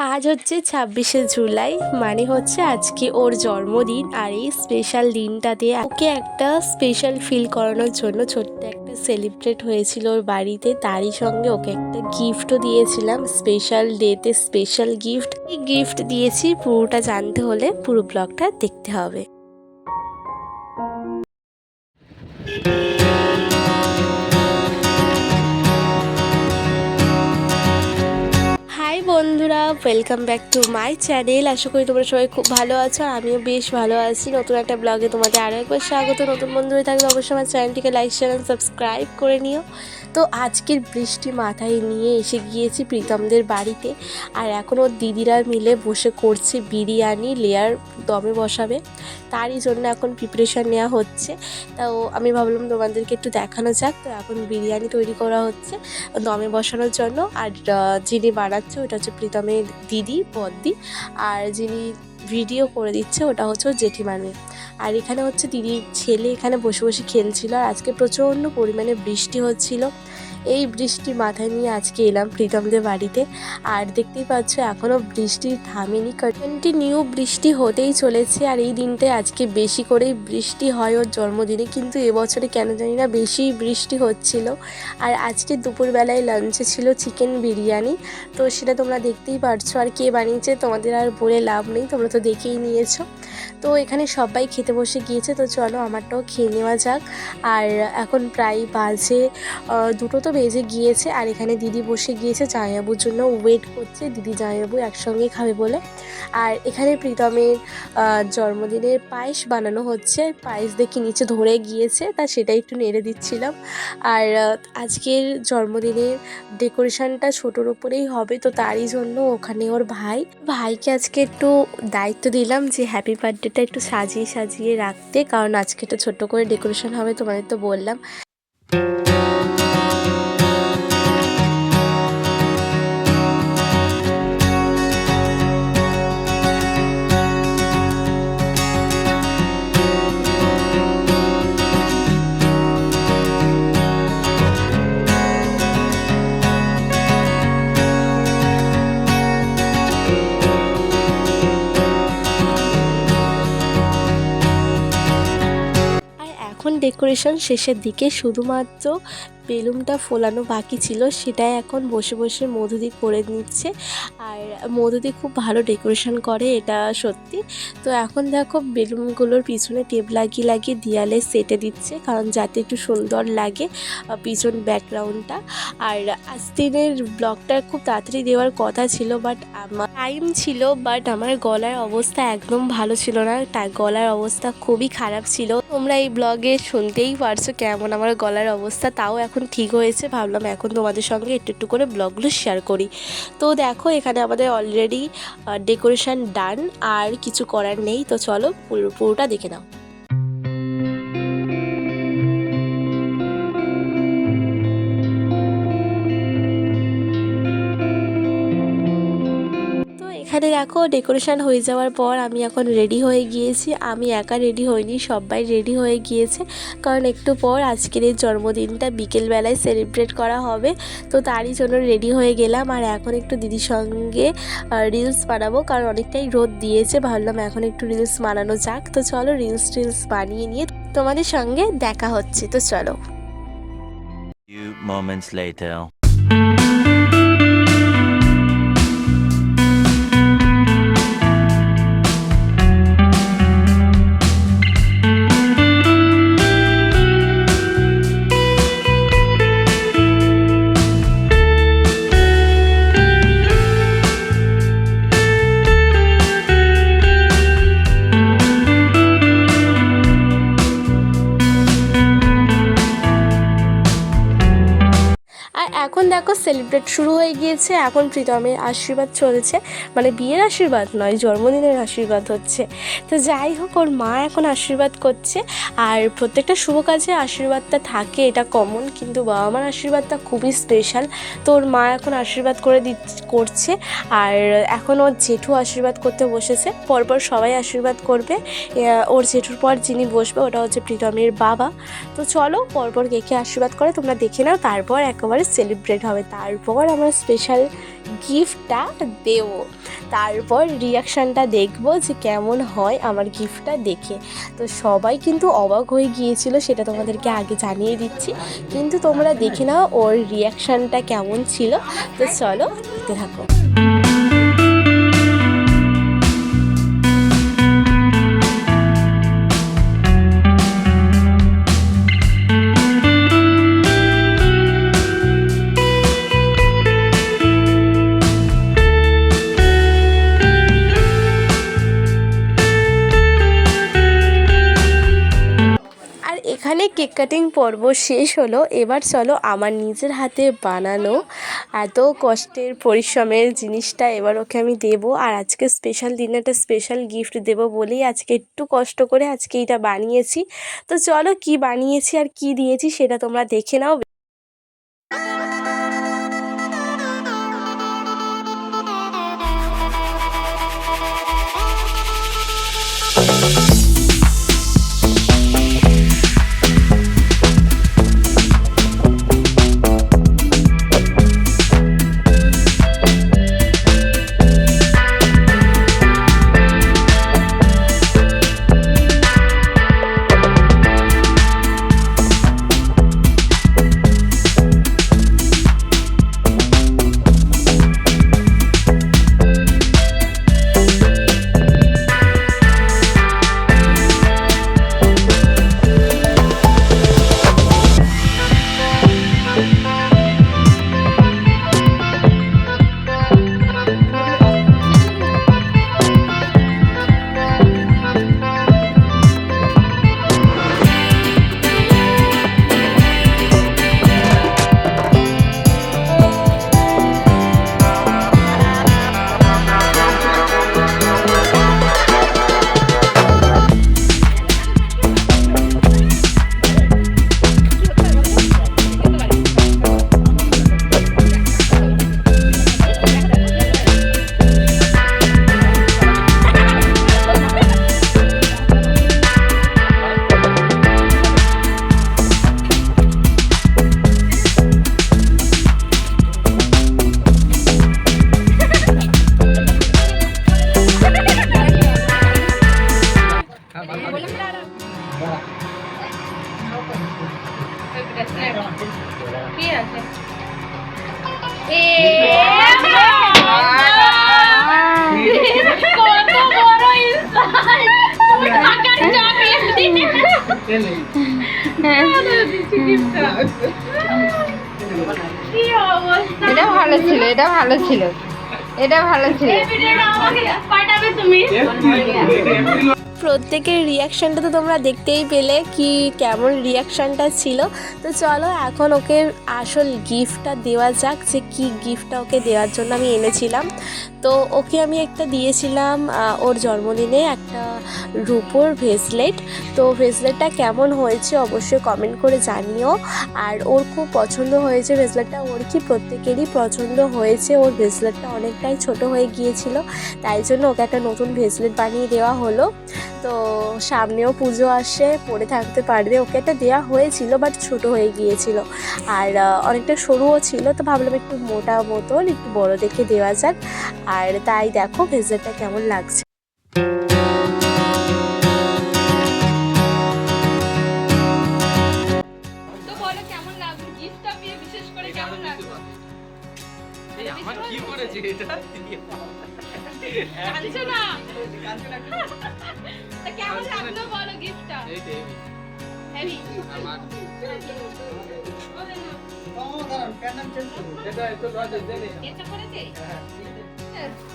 আজ হচ্ছে 26শে জুলাই, মানে হচ্ছে আজকে ওর জন্মদিন। আর এই স্পেশাল দিনটাতে ওকে একটা স্পেশাল ফিল করানোর জন্য ছোট্ট একটা সেলিব্রেট হয়েছিল ওর বাড়িতে। তারই সঙ্গে ওকে একটা গিফটও দিয়েছিলাম, স্পেশাল ডেতে স্পেশাল গিফট। এই গিফট দিয়েছি পুরোটা জানতে হলে পুরো ব্লগটা দেখতে হবে। হাই বন্ধুরা, welcome back to my channel. আশা করি তোমরা সবাই খুব ভালো আছো, আর আমিও বেশ ভালো আছি। নতুন একটা ব্লগে তোমাদের আরও একবার স্বাগত। নতুন বন্ধু হয়ে থাকলে অবশ্যই আমার চ্যানেলটিকে লাইক শেয়ার আর সাবস্ক্রাইব করে নিও। তো আজকের বৃষ্টি মাথায় নিয়ে এসে গিয়েছি প্রীতমদের বাড়িতে, আর এখন ওর দিদিরা মিলে বসে করছে বিরিয়ানি, লেয়ার দমে বসাবে। তারই জন্য এখন প্রিপারেশান নেওয়া হচ্ছে। তাও আমি ভাবলাম তোমাদেরকে একটু দেখানো যাক। তো এখন বিরিয়ানি তৈরি করা হচ্ছে দমে বসানোর জন্য। আর যিনি বানাচ্ছে ওটা হচ্ছে প্রীতমের দিদি বদ্দি, আর যিনি ভিডিও করে দিচ্ছে ওটা হচ্ছে ওর জেঠিমানি। আর এখানে হচ্ছে দিদির ছেলে এখানে বসে বসে খেলছিল। আর আজকে প্রচণ্ড পরিমাণে বৃষ্টি হচ্ছিল। এই বৃষ্টি মাথায় নিয়ে আজকে এলাম প্রীতমদের বাড়িতে। আর দেখতেই পাচ্ছ এখনও বৃষ্টি থামেনি, কন্টিনিউ বৃষ্টি হতেই চলেছে। আর এই দিনটায় আজকে বেশি করেই বৃষ্টি হয় ওর জন্মদিনে, কিন্তু এবছরে কেন জানি না বেশি বৃষ্টি হচ্ছিল। আর আজকে দুপুরবেলায় লাঞ্চে ছিল চিকেন বিরিয়ানি, তো সেটা তোমরা দেখতেই পারছো। আর কে বানিয়েছে তোমাদের আর বলে লাভ নেই, তোমরা তো দেখেই নিয়েছো। তো এখানে সবাই খেতে বসে গিয়েছে, তো চলো আমারটাও খেয়ে নেওয়া যাক। আর এখন প্রায় বাজে দুটো তো বেজে গিয়েছে। আর এখানে দিদি বসে গিয়েছে জামাইবাবুর জন্য ওয়েট করছে, দিদি জামাইবাবু একসঙ্গে খাবে বলে। আর এখানে প্রীতমের জন্মদিনের পায়েস বানানো হচ্ছে, পায়েস দেখে নিচে ধরে গিয়েছে, তা সেটাই একটু নেড়ে দিচ্ছিলাম। আর আজকের জন্মদিনের ডেকোরেশনটা ছোটোর উপরেই হবে, তো তারই জন্য ওখানে ওর ভাইকে আজকে একটু দায়িত্ব দিলাম যে হ্যাপি বার্থডেটা একটু সাজিয়ে সাজিয়ে রাখতে, কারণ আজকে একটা ছোট্ট করে ডেকোরেশন হবে, তোমাদের তো বললাম। এখন ডেকোরেশন শেষের দিকে, শুধুমাত্র বেলুনটা ফোলানো বাকি ছিল, সেটাই এখন বসে বসে মধুদি করে নিচ্ছে। আর মধুদি খুব ভালো ডেকোরেশন করে, এটা সত্যি। তো এখন দেখো বেলুনগুলোর পিছনে টেপ লাগিয়ে লাগিয়ে দেয়ালে সেটে দিচ্ছে, কারণ যাতে একটু সুন্দর লাগে পিছন ব্যাকগ্রাউন্ডটা। আর আজকের ব্লগটা খুব তাড়াতাড়ি দেওয়ার কথা ছিল, বাট আমার টাইম ছিল, বাট আমার গলার অবস্থা একদম ভালো ছিল না। গলার অবস্থা খুবই খারাপ ছিল, তোমরা এই ব্লগে শুনতেই পারছো কেমন আমার গলার অবস্থা। তাও এখন ঠিক হয়েছে, ভাবলাম এখন তোমাদের সঙ্গে একটু একটু করে ব্লগগুলো শেয়ার করি। তো দেখো এখানে আমাদের অলরেডি ডেকোরেশন ডান, আর কিছু করার নেই। তো চলো পুরোটা দেখে নাও। এখানে দেখো ডেকোরেশন হয়ে যাওয়ার পর আমি এখন রেডি হয়ে গিয়েছি। আমি একা রেডি হইনি, সবাই রেডি হয়ে গিয়েছে, কারণ একটু পর আজকের এই জন্মদিনটা বিকেলবেলায় সেলিব্রেট করা হবে। তো তারই জন্য রেডি হয়ে গেলাম। আর এখন একটু দিদির সঙ্গে রিলস বানাবো, কারণ অনেকটাই রোদ দিয়েছে, ভাবলাম এখন একটু রিলস বানানো যাক। তো চলো রিলস বানিয়ে নিয়ে তোমাদের সঙ্গে দেখা হচ্ছে। তো চলো। Few moments later. আর এখন দেখো সেলিব্রেট শুরু হয়ে গিয়েছে। এখন প্রীতমের আশীর্বাদ চলছে, মানে বিয়ের আশীর্বাদ নয়, জন্মদিনের আশীর্বাদ হচ্ছে। তো যাই হোক, ওর মা এখন আশীর্বাদ করছে। আর প্রত্যেকটা শুভ কাজে আশীর্বাদটা থাকে, এটা কমন, কিন্তু বাবা মার আশীর্বাদটা খুবই স্পেশাল। তো ওর মা এখন আশীর্বাদ করছে। আর এখন ওর জেঠু আশীর্বাদ করতে বসেছে, পরপর সবাই আশীর্বাদ করবে। ওর জেঠুর পর যিনি বসবে ওটা হচ্ছে প্রীতমের বাবা। তো চলো পরপর কে কে আশীর্বাদ করে তোমরা দেখে নাও, তারপর একেবারে সেলিব্রেট সিক্রেট হবে, তারপর আমরা স্পেশাল গিফটটা দেব, তারপর রিয়াকশানটা দেখব যে কেমন হয় আমার গিফটটা দেখে। তো সবাই কিন্তু অবাক হয়ে গিয়েছিল, সেটা তোমাদেরকে আগে জানিয়ে দিচ্ছি, কিন্তু তোমরা দেখে নাও ওর রিয়াকশানটা কেমন ছিল। তো চলো দেখতে থাকো। এখানে কেক কাটিং পর্ব শেষ হলো। এবার চলো আমার নিজের হাতে বানানো এত কষ্টের পরিশ্রমের জিনিসটা এবার ওকে আমি দেবো। আর আজকে স্পেশাল দিনে একটা স্পেশাল গিফট দেবো বলেই আজকে একটু কষ্ট করে আজকে এটা বানিয়েছি। তো চলো কি বানিয়েছি আর কি দিয়েছি সেটা তোমরা দেখে নাও। এটা ভালো ছিল, এটা ভালো ছিল, এটা ভালো ছিল। প্রত্যেকের রিয়াকশানটা তো তোমরা দেখতেই পেলে কি কেমন রিয়াকশানটা ছিল। তো চলো এখন ওকে আসল গিফটটা দেওয়া যাক, যে কি গিফটটা ওকে দেওয়ার জন্য আমি এনেছিলাম। তো ওকে আমি একটা দিয়েছিলাম ওর জন্মদিনে একটা রূপোর ভেসলেট। তো ভেসলেটটা কেমন হয়েছে অবশ্যই কমেন্ট করে জানিও। আর ওর খুব পছন্দ হয়েছে ভেসলেটটা, ওর কি প্রত্যেকেরই পছন্দ হয়েছে। ওর ভেসলেটটা অনেকটাই ছোট হয়ে গিয়েছিল, তাই জন্য ওকে একটা নতুন ভেসলেট বানিয়ে দেওয়া হলো। তো সামনেও পুজো আসে, পরে থাকতে পারবে। ওকে একটা দেওয়া হয়েছিল বাট ছোট হয়ে গিয়েছিল, আর অনেকটা সরুও ছিল। তো ভাবলাম একটু মোটা মতন একটু বড় দেখে দেওয়া যাক। আর তাই দেখো ভেসলেটটা কেমন লাগছে। তো বলো কেমন লাগলো গিফটটা পেয়ে, বিশেষ করে কেমন লাগলো? এই আমার কি করেছে এটা? কাঁদছো না? তা কেমন লাগলো বলো গিফটটা? এই হেভি আমার এটা একটু রাজে দেনে এটা করেছে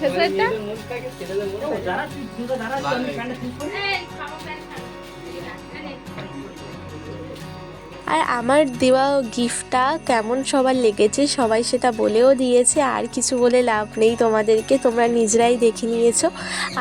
ফেসলেটটা মুখটাকে ছেড়ে দেবো যারা সুন্দর যারা প্যান্টটা ঠিক করে এই খাবো প্যান্ট আর আমার দেওয়া গিফটটা কেমন সবার লেগেছে সবাই সেটা বলেও দিয়েছে। আর কিছু বলে লাভ নেই তোমাদেরকে, তোমরা নিজেরাই দেখে নিয়েছো।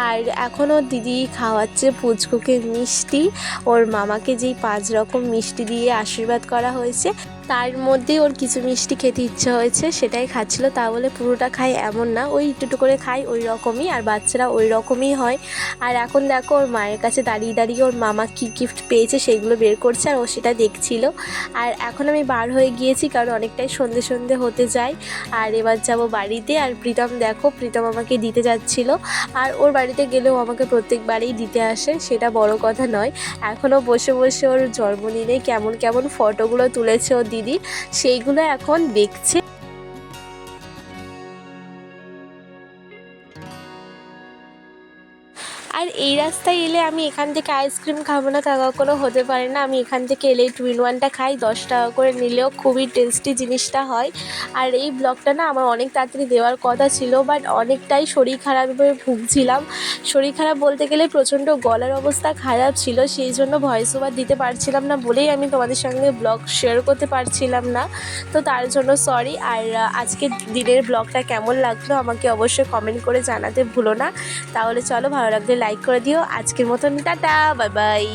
আর এখনও দিদি খাওয়াচ্ছে পুচকুকে মিষ্টি। ওর মামাকে যেই 5 রকম মিষ্টি দিয়ে আশীর্বাদ করা হয়েছে, তার মধ্যেই ওর কিছু মিষ্টি খেতে ইচ্ছে হয়েছে, সেটাই খাচ্ছিল। তা বলে পুরোটা খায় এমন না, ওই একটু করে খায় ওই রকমই। আর বাচ্চারা ওই রকমই হয়। আর এখন দেখো ওর মায়ের কাছে দাঁড়িয়ে দাঁড়িয়ে ওর মামা কী গিফট পেয়েছে সেগুলো বের করছে, আর ও সেটা দেখছিল। আর এখন আমি বার হয়ে গিয়েছি, কারণ অনেকটাই সন্ধে সন্ধে হতে যায়। আর এবার যাব বাড়িতে। আর প্রীতম দেখো, প্রীতম আমাকে দিতে যাচ্ছিল। আর ওর বাড়িতে গেলেও আমাকে প্রত্যেকবারেই দিতে আসে, সেটা বড় কথা নয়। এখনও বসে বসে ওর জন্মদিনে কেমন কেমন ফটোগুলো তুলেছে ওর দিদি, সেইগুলো এখন দেখছে। আর এই রাস্তায় এলে আমি এখান থেকে আইসক্রিম খাবো না তা কখনো হতে পারে না। আমি এখান থেকে এলেই 2 in 1টা খাই, 10 টাকা করে নিলেও খুবই টেস্টি জিনিসটা হয়। আর এই ব্লগটা না আমার অনেক তাড়াতাড়ি দেওয়ার কথা ছিল, বাট অনেকটাই শরীর খারাপে ভুগছিলাম। শরীর খারাপ বলতে গেলে প্রচণ্ড গলার অবস্থা খারাপ ছিল, সেই জন্য ভয়েস ওভার দিতে পারছিলাম না বলেই আমি তোমাদের সঙ্গে ব্লগ শেয়ার করতে পারছিলাম না। তো তার জন্য সরি। আর আজকের দিনের ব্লগটা কেমন লাগলো আমাকে অবশ্যই কমেন্ট করে জানাতে ভুলো না। তাহলে চলো, ভালো লাগলে লাইক করে দিও। আজকের মতন টাটা, বাই বাই।